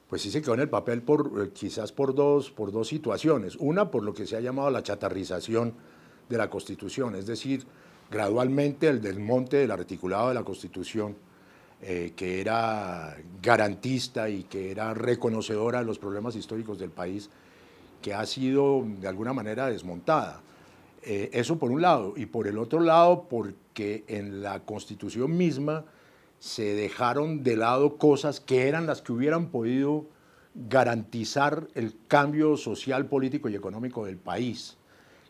Pues sí se quedó en el papel quizás por dos situaciones. Una, por lo que se ha llamado la chatarrización de la Constitución, es decir, gradualmente el desmonte del articulado de la Constitución, que era garantista y que era reconocedora de los problemas históricos del país, que ha sido de alguna manera desmontada. Eso por un lado. Y por el otro lado, porque en la Constitución misma se dejaron de lado cosas que eran las que hubieran podido garantizar el cambio social, político y económico del país,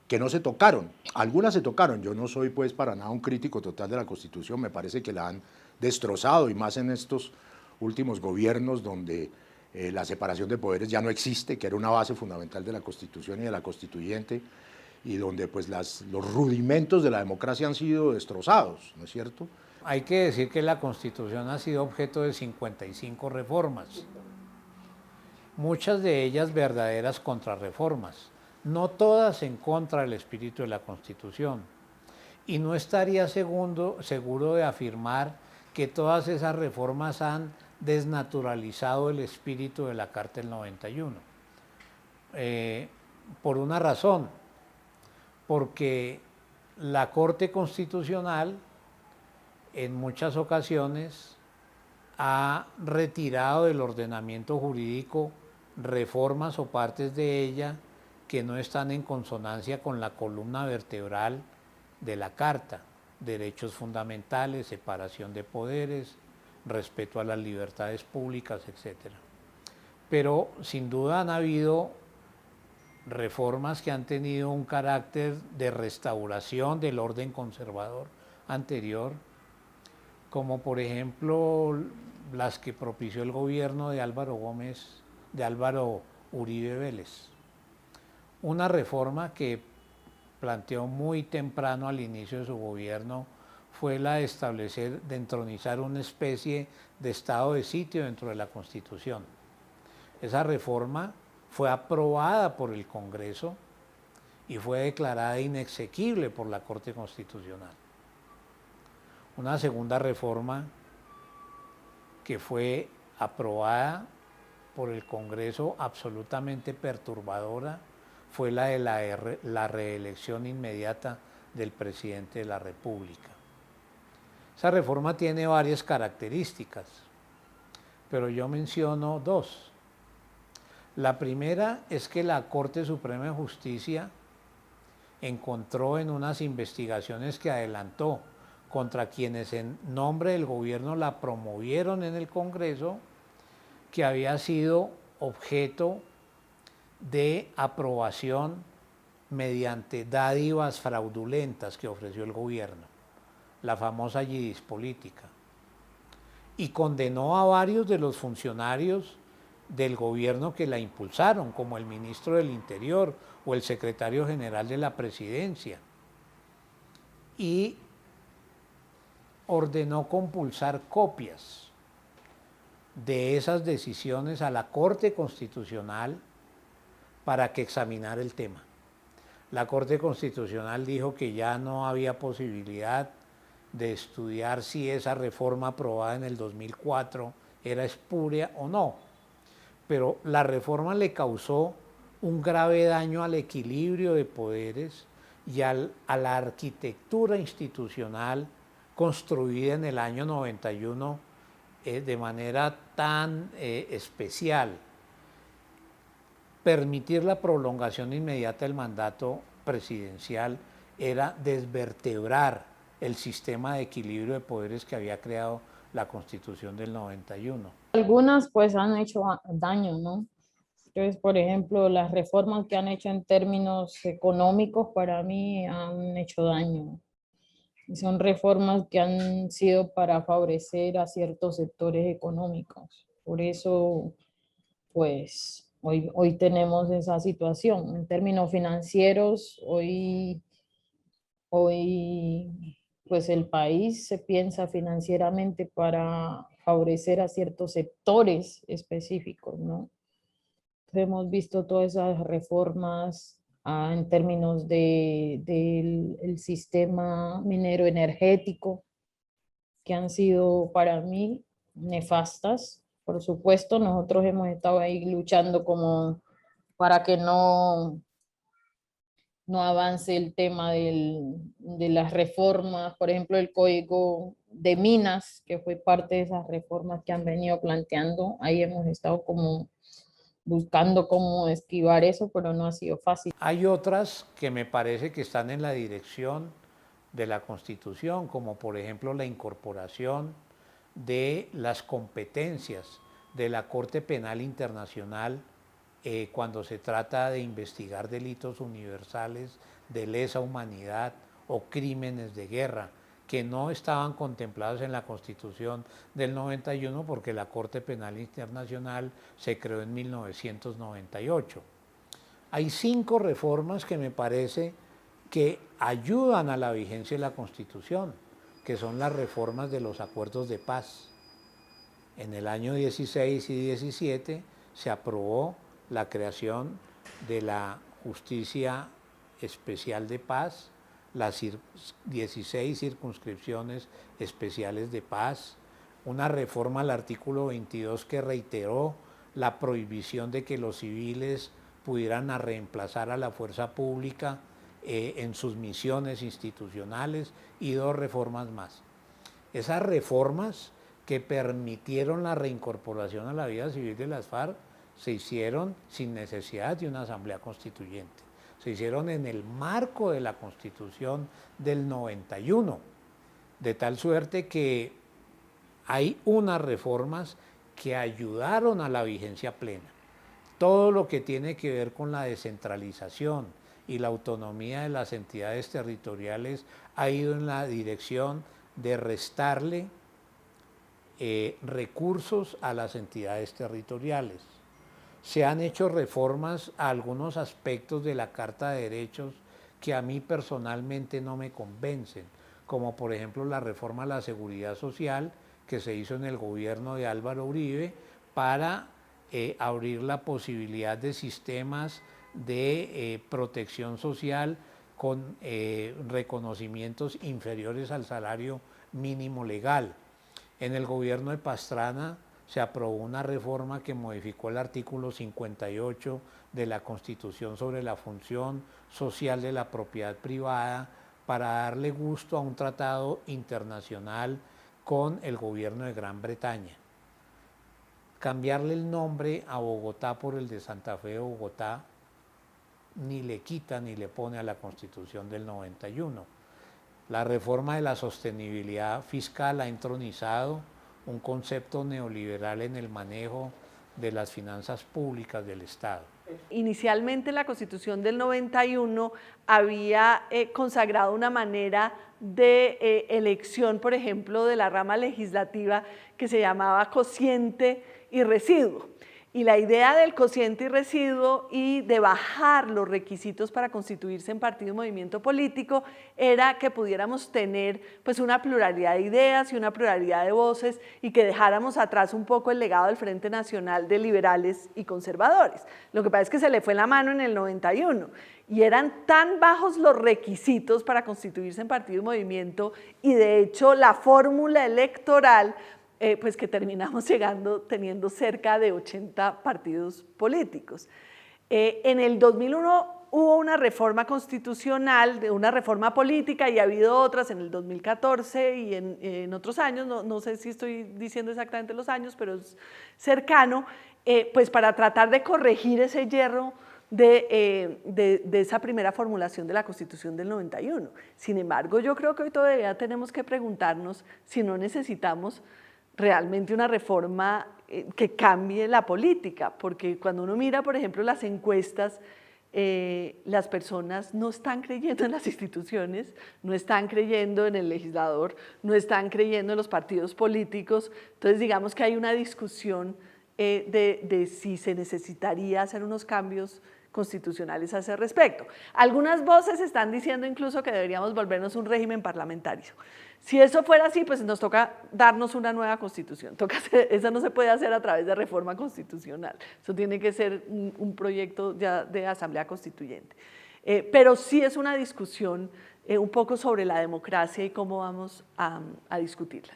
que no se tocaron. Algunas se tocaron. Yo no soy pues para nada un crítico total de la Constitución, me parece que la han destrozado, y más en estos últimos gobiernos donde la separación de poderes ya no existe, que era una base fundamental de la Constitución y de la Constituyente, y donde pues los rudimentos de la democracia han sido destrozados, ¿no es cierto? Hay que decir que la Constitución ha sido objeto de 55 reformas, muchas de ellas verdaderas contrarreformas, no todas en contra del espíritu de la Constitución. Y no estaría seguro de afirmar que todas esas reformas han desnaturalizado el espíritu de la Carta del 91. Por una razón, porque la Corte Constitucional en muchas ocasiones ha retirado del ordenamiento jurídico reformas o partes de ella que no están en consonancia con la columna vertebral de la Carta: derechos fundamentales, separación de poderes, respeto a las libertades públicas, etc. Pero sin duda han habido reformas que han tenido un carácter de restauración del orden conservador anterior, como por ejemplo las que propició el gobierno de Álvaro Uribe Vélez. Una reforma que planteó muy temprano al inicio de su gobierno fue la de de entronizar una especie de estado de sitio dentro de la Constitución. Esa reforma fue aprobada por el Congreso y fue declarada inexequible por la Corte Constitucional. Una segunda reforma que fue aprobada por el Congreso, absolutamente perturbadora, fue la de la reelección inmediata del presidente de la República. Esa reforma tiene varias características, pero yo menciono dos. La primera es que la Corte Suprema de Justicia encontró en unas investigaciones que adelantó contra quienes en nombre del gobierno la promovieron en el Congreso, que había sido objeto de aprobación mediante dádivas fraudulentas que ofreció el gobierno, la famosa yidis política, y condenó a varios de los funcionarios del gobierno que la impulsaron, como el ministro del Interior o el secretario general de la Presidencia, y ordenó compulsar copias de esas decisiones a la Corte Constitucional para que examinara el tema. La Corte Constitucional dijo que ya no había posibilidad de estudiar si esa reforma aprobada en el 2004 era espuria o no, pero la reforma le causó un grave daño al equilibrio de poderes y a la arquitectura institucional construida en el año 91 de manera tan especial. Permitir la prolongación inmediata del mandato presidencial era desvertebrar el sistema de equilibrio de poderes que había creado la Constitución del 91. Algunas pues han hecho daño, ¿no? Entonces, por ejemplo, las reformas que han hecho en términos económicos para mí han hecho daño. Son reformas que han sido para favorecer a ciertos sectores económicos. Por eso, pues, hoy tenemos esa situación. En términos financieros, hoy, pues, el país se piensa financieramente para favorecer a ciertos sectores específicos, ¿no? Hemos visto todas esas reformas en términos del el sistema minero energético que han sido para mí nefastas, Por supuesto, nosotros hemos estado ahí luchando como para que no avance el tema de las reformas, por ejemplo, el Código de Minas, que fue parte de esas reformas que han venido planteando. Ahí hemos estado como buscando cómo esquivar eso, pero no ha sido fácil. Hay otras que me parece que están en la dirección de la Constitución, como por ejemplo la incorporación de las competencias de la Corte Penal Internacional cuando se trata de investigar delitos universales de lesa humanidad o crímenes de guerra, que no estaban contemplados en la Constitución del 91 porque la Corte Penal Internacional se creó en 1998. Hay 5 reformas que me parece que ayudan a la vigencia de la Constitución, que son las reformas de los acuerdos de paz. En el año 16 y 17 se aprobó la creación de la Justicia Especial de Paz, las 16 circunscripciones especiales de paz, una reforma al artículo 22 que reiteró la prohibición de que los civiles pudieran reemplazar a la fuerza pública en sus misiones institucionales, y 2 reformas más. Esas reformas que permitieron la reincorporación a la vida civil de las FARC se hicieron sin necesidad de una asamblea constituyente, se hicieron en el marco de la Constitución del 91, de tal suerte que hay unas reformas que ayudaron a la vigencia plena. Todo lo que tiene que ver con la descentralización y la autonomía de las entidades territoriales ha ido en la dirección de restarle recursos a las entidades territoriales. Se han hecho reformas a algunos aspectos de la Carta de Derechos que a mí personalmente no me convencen, como por ejemplo la reforma a la seguridad social que se hizo en el gobierno de Álvaro Uribe para abrir la posibilidad de sistemas de protección social con reconocimientos inferiores al salario mínimo legal. En el gobierno de Pastrana se aprobó una reforma que modificó el artículo 58 de la Constitución sobre la función social de la propiedad privada para darle gusto a un tratado internacional con el gobierno de Gran Bretaña. Cambiarle el nombre a Bogotá por el de Santa Fe de Bogotá ni le quita ni le pone a la Constitución del 91. La reforma de la sostenibilidad fiscal ha entronizado un concepto neoliberal en el manejo de las finanzas públicas del Estado. Inicialmente la Constitución del 91 había consagrado una manera de elección, por ejemplo, de la rama legislativa que se llamaba cociente y residuo. Y la idea del cociente y residuo y de bajar los requisitos para constituirse en partido y movimiento político era que pudiéramos tener pues una pluralidad de ideas y una pluralidad de voces y que dejáramos atrás un poco el legado del Frente Nacional de liberales y conservadores. Lo que pasa es que se le fue la mano en el 91 y eran tan bajos los requisitos para constituirse en partido y movimiento, y de hecho la fórmula electoral pues que terminamos teniendo cerca de 80 partidos políticos. En el 2001 hubo una reforma constitucional, una reforma política, y ha habido otras en el 2014 y en otros años, no sé si estoy diciendo exactamente los años, pero es cercano, pues para tratar de corregir ese yerro de esa primera formulación de la Constitución del 91. Sin embargo, yo creo que hoy todavía tenemos que preguntarnos si no necesitamos realmente una reforma que cambie la política, porque cuando uno mira, por ejemplo, las encuestas, las personas no están creyendo en las instituciones, no están creyendo en el legislador, no están creyendo en los partidos políticos. Entonces digamos que hay una discusión de si se necesitaría hacer unos cambios constitucionales a ese respecto. Algunas voces están diciendo incluso que deberíamos volvernos un régimen parlamentario. Si eso fuera así, pues nos toca darnos una nueva constitución. Eso no se puede hacer a través de reforma constitucional. Eso tiene que ser un proyecto ya de asamblea constituyente. Pero sí es una discusión un poco sobre la democracia y cómo vamos a discutirla.